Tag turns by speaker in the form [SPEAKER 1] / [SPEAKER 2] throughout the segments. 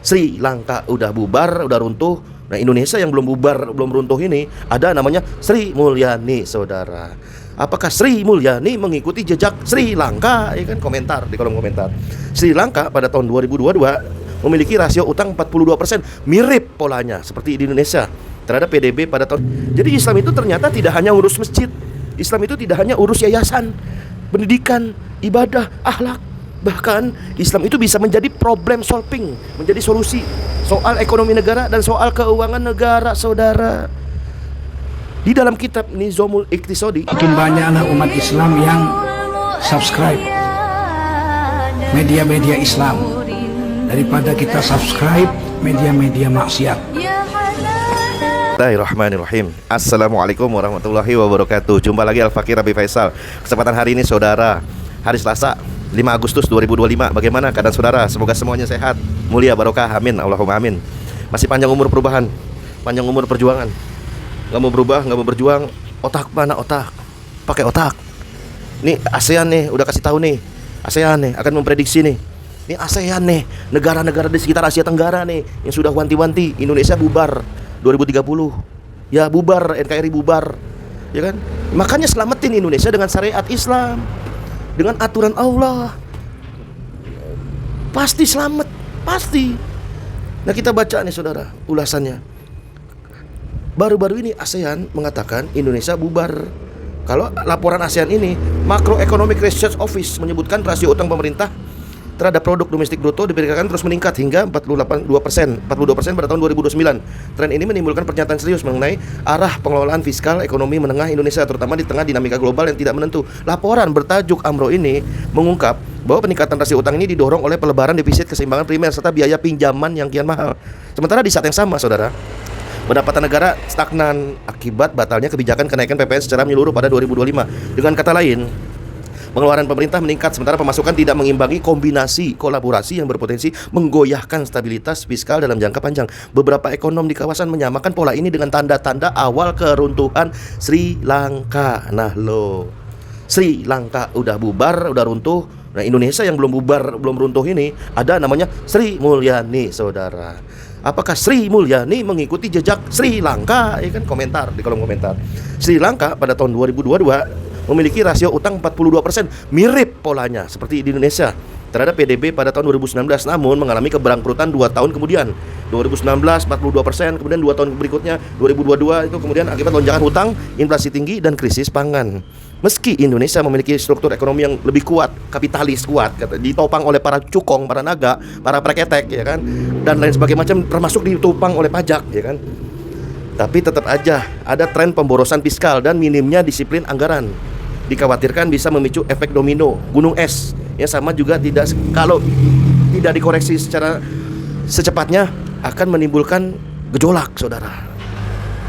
[SPEAKER 1] Sri Lanka udah bubar, udah runtuh. Nah, Indonesia yang belum bubar, belum runtuh ini ada namanya Sri Mulyani, saudara. Apakah Sri Mulyani mengikuti jejak Sri Lanka? Ya kan, komentar di kolom komentar. Sri Lanka pada tahun 2022 memiliki rasio utang 42%, mirip polanya seperti di Indonesia terhadap PDB pada tahun. Jadi Islam itu ternyata tidak hanya urus masjid. Islam itu tidak hanya urus yayasan, pendidikan, ibadah, akhlak. Bahkan Islam itu bisa menjadi problem solving, menjadi solusi soal ekonomi negara dan soal keuangan negara, saudara. Di dalam kitab Nizamul Iqtisadi,
[SPEAKER 2] makin banyak anak umat Islam yang subscribe media-media Islam daripada kita subscribe media-media maksiat.
[SPEAKER 1] Bismillahirrahmanirrahim. Assalamualaikum warahmatullahi wabarakatuh. Jumpa lagi Al-Fakir Abi Faisal. Kesempatan hari ini, saudara, hari Selasa 5 Agustus 2025. Bagaimana keadaan saudara? Semoga semuanya sehat, mulia, barokah, amin, Allahumma amin. Masih panjang umur perubahan, panjang umur perjuangan. Gak mau berubah, gak mau berjuang. Otak mana otak? Pakai otak. Nih ASEAN nih, udah kasih tahu nih. ASEAN nih akan memprediksi nih. Ini ASEAN nih, negara-negara di sekitar Asia Tenggara nih yang sudah wanti-wanti Indonesia bubar 2030. Ya bubar, NKRI bubar. Ya kan? Makanya selamatin Indonesia dengan syariat Islam, dengan aturan Allah. Pasti selamat, pasti. Nah, kita baca nih saudara ulasannya. Baru-baru ini ASEAN mengatakan Indonesia bubar. Kalau laporan ASEAN ini, Macroeconomic Research Office menyebutkan rasio utang pemerintah terhadap produk domestik bruto diperkirakan terus meningkat hingga 42% pada tahun 2029. Tren ini menimbulkan pernyataan serius mengenai arah pengelolaan fiskal ekonomi menengah Indonesia, terutama di tengah dinamika global yang tidak menentu. Laporan bertajuk AMRO ini mengungkap bahwa peningkatan rasio utang ini didorong oleh pelebaran defisit keseimbangan primer serta biaya pinjaman yang kian mahal. Sementara di saat yang sama, saudara, pendapatan negara stagnan akibat batalnya kebijakan kenaikan PPN secara menyeluruh pada 2025. Dengan kata lain, pengeluaran pemerintah meningkat sementara pemasukan tidak mengimbangi. Kombinasi kolaborasi yang berpotensi menggoyahkan stabilitas fiskal dalam jangka panjang. Beberapa ekonom di kawasan menyamakan pola ini dengan tanda-tanda awal keruntuhan Sri Lanka. Nah lo, Sri Lanka udah bubar, udah runtuh. Nah, Indonesia yang belum bubar, belum runtuh ini ada namanya Sri Mulyani, saudara. Apakah Sri Mulyani mengikuti jejak Sri Lanka? Ya kan, komentar di kolom komentar. Sri Lanka pada tahun 2022 memiliki rasio utang 42%, mirip polanya seperti di Indonesia terhadap PDB pada tahun 2019, namun mengalami keberangkrutan 2 tahun kemudian. 2019 42%, kemudian 2 tahun berikutnya 2022 itu kemudian akibat lonjakan hutang, inflasi tinggi dan krisis pangan. Meski Indonesia memiliki struktur ekonomi yang lebih kuat, kapitalis kuat, ditopang oleh para cukong, para naga, para preketek, ya kan, dan lain sebagainya macam, termasuk ditopang oleh pajak, ya kan. Tapi tetap aja ada tren pemborosan fiskal dan minimnya disiplin anggaran. Dikhawatirkan bisa memicu efek domino, gunung es. Yang sama juga kalau tidak dikoreksi secara secepatnya akan menimbulkan gejolak, saudara.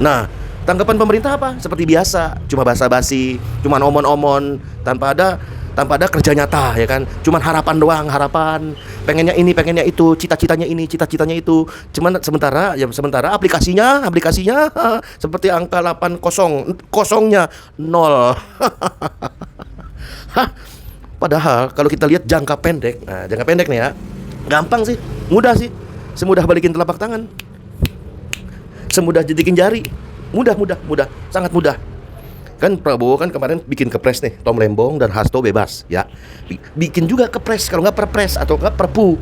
[SPEAKER 1] Nah, tanggapan pemerintah apa? Seperti biasa, cuma basa-basi, cuma omon-omon, tanpa ada kerja nyata, ya kan? Cuman harapan doang, harapan, pengennya ini, pengennya itu, cita-citanya ini, cita-citanya itu. Cuman sementara aplikasinya seperti angka 80, kosongnya 0. Padahal kalau kita lihat jangka pendek, nah jangka pendek nih ya, gampang sih, mudah sih. Semudah balikin telapak tangan, semudah jentikin jari. Mudah, sangat mudah. Kan Prabowo kan kemarin bikin kepres nih, Tom Lembong dan Hasto bebas, ya. Bikin juga kepres, kalau nggak perpres atau nggak perpu,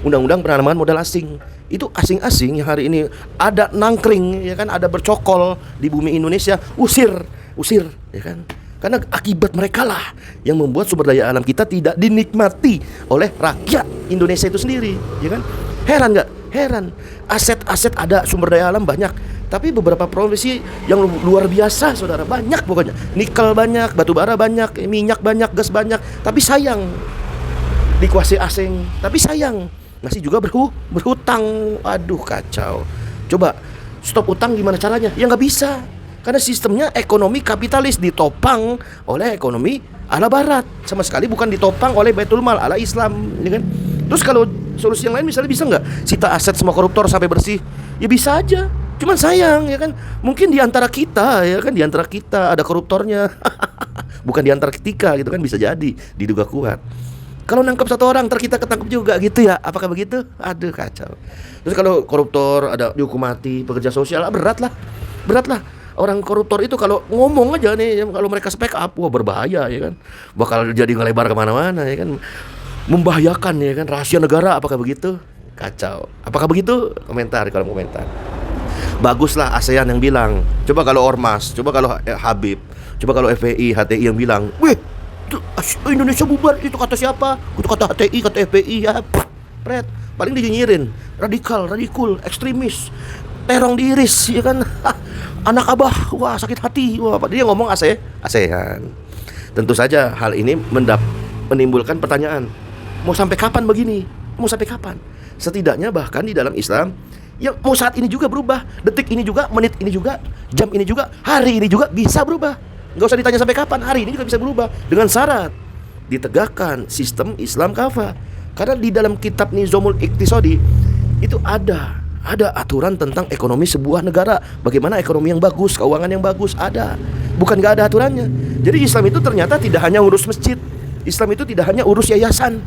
[SPEAKER 1] undang-undang penanaman modal asing. Itu asing-asing yang hari ini ada nangkring, ya kan, ada bercokol di bumi Indonesia, usir, ya kan. Karena akibat mereka lah yang membuat sumber daya alam kita tidak dinikmati oleh rakyat Indonesia itu sendiri, ya kan. Heran nggak? Heran. Aset-aset ada, sumber daya alam banyak, tapi beberapa provinsi yang luar biasa, saudara, banyak pokoknya. Nikel banyak, batu bara banyak, minyak banyak, gas banyak, tapi sayang dikuasai asing, tapi sayang masih juga berhutang. Aduh, kacau. Coba stop utang gimana caranya? Ya nggak bisa, karena sistemnya ekonomi kapitalis ditopang oleh ekonomi ala barat, sama sekali bukan ditopang oleh Baitul Mal ala Islam, ya kan? Terus kalau solusi yang lain misalnya bisa nggak sita aset semua koruptor sampai bersih? Ya bisa aja. Cuman sayang, ya kan, mungkin di antara kita, ya kan, di antara kita ada koruptornya. Bukan di antara kita gitu kan, bisa jadi diduga kuat. Kalau nangkep satu orang, ntar kita ketangkep juga gitu ya. Apakah begitu? Aduh, kacau. Terus kalau koruptor ada dihukum mati, pekerja sosial berat lah. Berat lah. Orang koruptor itu kalau ngomong aja nih, kalau mereka speak up, wah berbahaya ya kan. Bakal jadi ngelebar kemana-mana ya kan. Membahayakan ya kan, rahasia negara. Apakah begitu? Kacau. Apakah begitu? Komentar di kolom komentar. Baguslah ASEAN yang bilang. Coba kalau Ormas, coba kalau Habib, coba kalau FPI, HTI yang bilang, weh, Indonesia bubar, itu kata siapa? Itu kata HTI, kata FPI ya. Pret, paling dinyinyirin, radikal, ekstremis, terong diiris ya kan. Anak abah, wah sakit hati. Wah, dia ngomong ASEAN. Tentu saja hal ini menimbulkan pertanyaan. Mau sampai kapan begini? Mau sampai kapan? Setidaknya bahkan di dalam Islam, ya mau saat ini juga berubah, detik ini juga, menit ini juga, jam ini juga, hari ini juga bisa berubah. Nggak usah ditanya sampai kapan, hari ini juga bisa berubah dengan syarat ditegakkan sistem Islam kafah. Karena di dalam kitab Nizamul Iqtisadi itu ada aturan tentang ekonomi sebuah negara, bagaimana ekonomi yang bagus, keuangan yang bagus, ada. Bukan nggak ada aturannya. Jadi Islam itu ternyata tidak hanya urus masjid, Islam itu tidak hanya urus yayasan,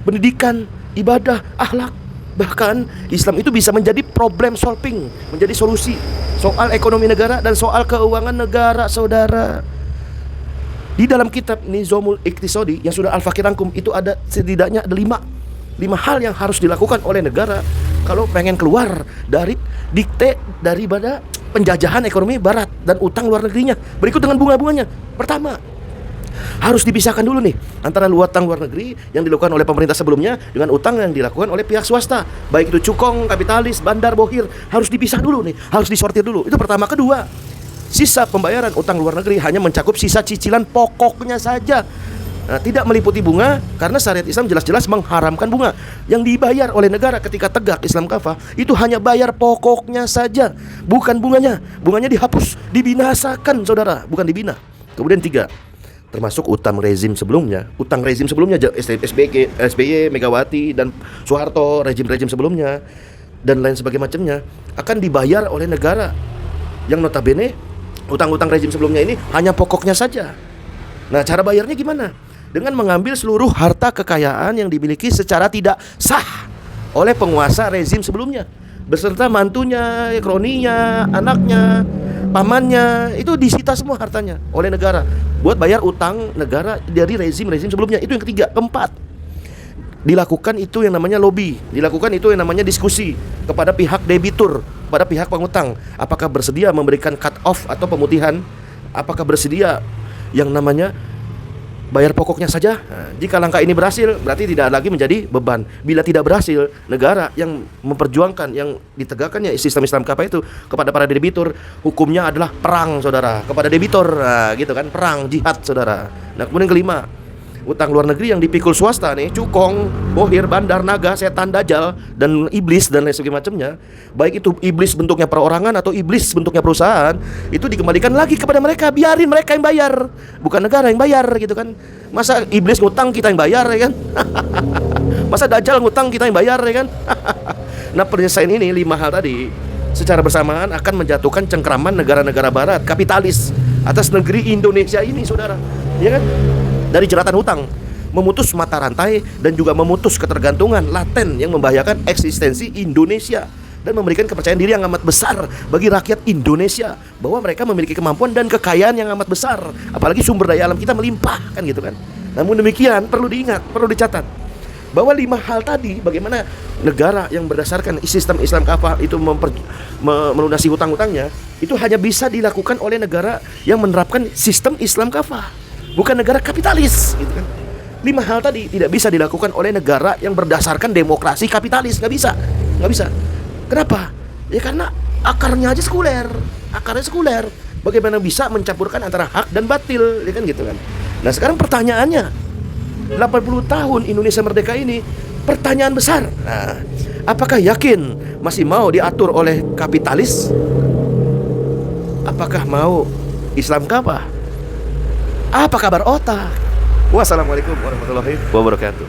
[SPEAKER 1] pendidikan, ibadah, akhlak. Bahkan Islam itu bisa menjadi problem solving, menjadi solusi soal ekonomi negara dan soal keuangan negara, saudara. Di dalam kitab Nizamul Iqtisadi yang sudah Al-Fakir rangkum, itu ada setidaknya ada 5 hal yang harus dilakukan oleh negara kalau pengen keluar dari dikte daripada penjajahan ekonomi barat dan utang luar negerinya. Berikut dengan bunga-bunganya. Pertama, harus dipisahkan dulu nih antara utang luar negeri yang dilakukan oleh pemerintah sebelumnya dengan utang yang dilakukan oleh pihak swasta, baik itu cukong, kapitalis, bandar, bohir. Harus dipisah dulu nih, harus disortir dulu. Itu pertama. Kedua, sisa pembayaran utang luar negeri hanya mencakup sisa cicilan pokoknya saja. Nah, tidak meliputi bunga, karena syariat Islam jelas-jelas mengharamkan bunga. Yang dibayar oleh negara ketika tegak Islam kafah itu hanya bayar pokoknya saja, bukan bunganya. Bunganya dihapus, dibinasakan, saudara, bukan dibina. Kemudian 3, termasuk utang rezim sebelumnya, SBY, Megawati dan Soeharto, rejim-rejim sebelumnya dan lain sebagainya macamnya akan dibayar oleh negara. Yang notabene utang-utang rezim sebelumnya ini hanya pokoknya saja. Nah, cara bayarnya gimana? Dengan mengambil seluruh harta kekayaan yang dimiliki secara tidak sah oleh penguasa rezim sebelumnya, beserta mantunya, kroninya, anaknya, pamannya, itu disita semua hartanya oleh negara buat bayar utang negara dari rezim-rezim sebelumnya. Itu yang ketiga. Keempat, dilakukan itu yang namanya lobby, dilakukan itu yang namanya diskusi kepada pihak debitur, pada pihak pengutang, apakah bersedia memberikan cut off atau pemutihan, apakah bersedia yang namanya bayar pokoknya saja. Nah, jika langkah ini berhasil, berarti tidak lagi menjadi beban. Bila tidak berhasil, negara yang memperjuangkan, yang ditegakkannya sistem Islam kafah itu kepada para debitur, hukumnya adalah perang, saudara, kepada debitur. Nah, gitu kan, perang, jihad, saudara. Nah, kemudian kelima, utang luar negeri yang dipikul swasta nih, cukong, bohir, bandar, naga, setan, dajjal, dan iblis dan lain sebagainya macamnya, baik itu iblis bentuknya perorangan atau iblis bentuknya perusahaan, itu dikembalikan lagi kepada mereka. Biarin mereka yang bayar, bukan negara yang bayar, gitu kan. Masa iblis ngutang kita yang bayar, ya kan? Masa dajjal ngutang kita yang bayar, ya kan? Nah, penyelesaian ini 5 hal tadi secara bersamaan akan menjatuhkan cengkraman negara-negara barat kapitalis atas negeri Indonesia ini, saudara, ya kan? Dari jeratan hutang, memutus mata rantai, dan juga memutus ketergantungan laten yang membahayakan eksistensi Indonesia, dan memberikan kepercayaan diri yang amat besar bagi rakyat Indonesia bahwa mereka memiliki kemampuan dan kekayaan yang amat besar, apalagi sumber daya alam kita melimpah, kan gitu kan. Namun demikian perlu diingat, perlu dicatat bahwa 5 hal tadi, bagaimana negara yang berdasarkan sistem Islam kafah itu melunasi hutang-hutangnya, itu hanya bisa dilakukan oleh negara yang menerapkan sistem Islam kafah, bukan negara kapitalis, gitu kan. 5 hal tadi tidak bisa dilakukan oleh negara yang berdasarkan demokrasi kapitalis, nggak bisa. Kenapa? Ya karena akarnya aja sekuler, Bagaimana bisa mencampurkan antara hak dan batil, ya kan gitu kan. Nah, sekarang pertanyaannya, 80 tahun Indonesia merdeka ini, pertanyaan besar. Nah, apakah yakin masih mau diatur oleh kapitalis? Apakah mau Islam kafah? Apa kabar otak? Wassalamualaikum warahmatullahi wabarakatuh.